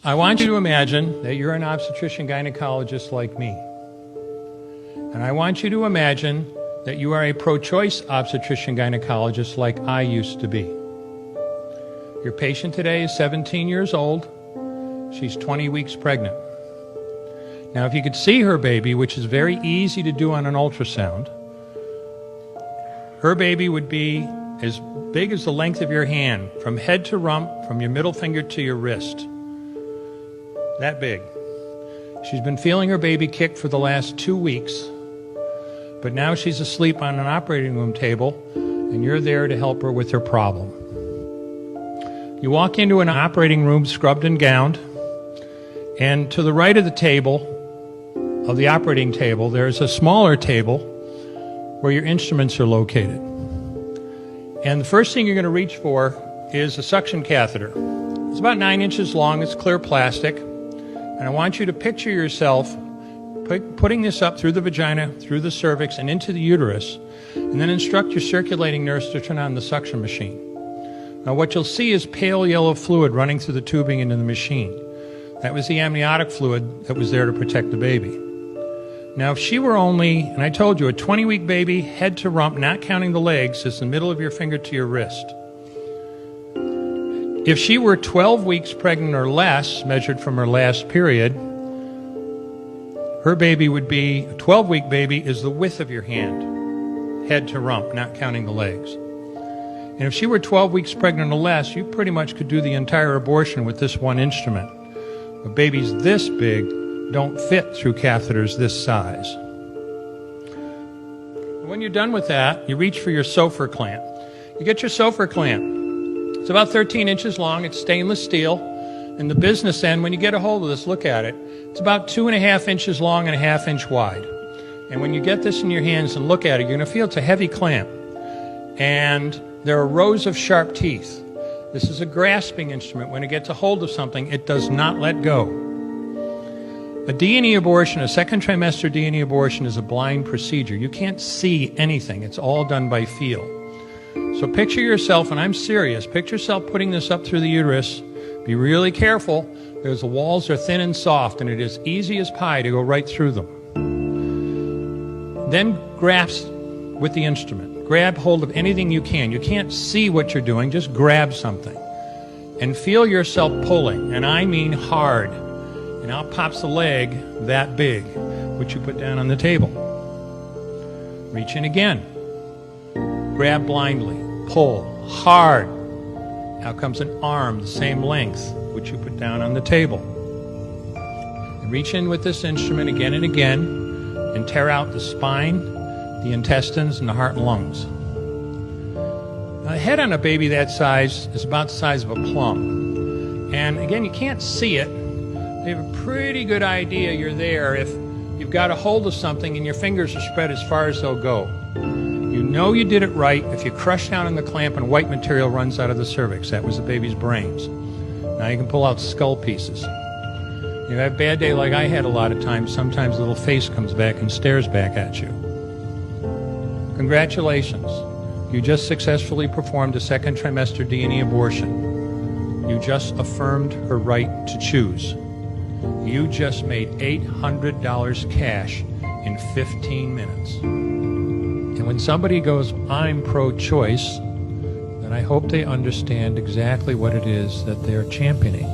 I want you to imagine that you're an obstetrician gynecologist like me. And I want you to imagine that you are a pro-choice obstetrician gynecologist like I used to be. Your patient today is 17 years old. She's 20 weeks pregnant. Now, if you could see her baby, which is very easy to do on an ultrasound, her baby would be as big as the length of your hand, from head to rump, from your middle finger to your wrist. That big. She's been feeling her baby kick for the last 2 weeks, but now she's asleep on an operating room table, and you're there to help her with her problem. You walk into an operating room scrubbed and gowned, and to the right of the table, of the operating table, there's a smaller table where your instruments are located. And the first thing you're going to reach for is a suction catheter. It's about 9 inches long, it's clear plastic, and I want you to picture yourself putting this up through the vagina, through the cervix, and into the uterus, and then instruct your circulating nurse to turn on the suction machine. Now what you'll see is pale yellow fluid running through the tubing into the machine. That was the amniotic fluid that was there to protect the baby. Now if she were only, and I told you, a 20-week baby, head to rump, not counting the legs, is the middle of your finger to your wrist. If she were 12 weeks pregnant or less, measured from her last period, her baby would be, a 12-week baby is the width of your hand, head to rump, not counting the legs. And if she were 12 weeks pregnant or less, you pretty much could do the entire abortion with this one instrument. But babies this big don't fit through catheters this size. When you're done with that, you reach for your Sofer clamp. You get your Sofer clamp. It's about 13 inches long. It's stainless steel. And the business end, when you get a hold of this, look at it. It's about 2.5 inches long and 1/2 inch wide. And when you get this in your hands and look at it, you're going to feel it's a heavy clamp. And there are rows of sharp teeth. This is a grasping instrument. When it gets a hold of something, it does not let go. A D&E abortion, a second trimester D&E abortion, is a blind procedure. You can't see anything. It's all done by feel. So picture yourself, and I'm serious, picture yourself putting this up through the uterus. Be really careful, because the walls are thin and soft, and it is easy as pie to go right through them. Then grasp with the instrument. Grab hold of anything you can. You can't see what you're doing, just grab something. And feel yourself pulling, and I mean hard. And out pops the leg that big, which you put down on the table. Reach in again. Grab blindly. Pull hard. Out comes an arm the same length, which you put down on the table. And reach in with this instrument again and again and tear out the spine, the intestines, and the heart and lungs. Now, the head on a baby that size is about the size of a plum. And again, you can't see it. You have a pretty good idea you're there if you've got a hold of something and your fingers are spread as far as they'll go. You know you did it right if you crush down on the clamp and white material runs out of the cervix. That was the baby's brains. Now you can pull out skull pieces. You have a bad day like I had a lot of times. Sometimes a little face comes back and stares back at you. Congratulations. You just successfully performed a second trimester D&E abortion. You just affirmed her right to choose. You just made $800 cash in 15 minutes. And when somebody goes, I'm pro-choice, then I hope they understand exactly what it is that they're championing.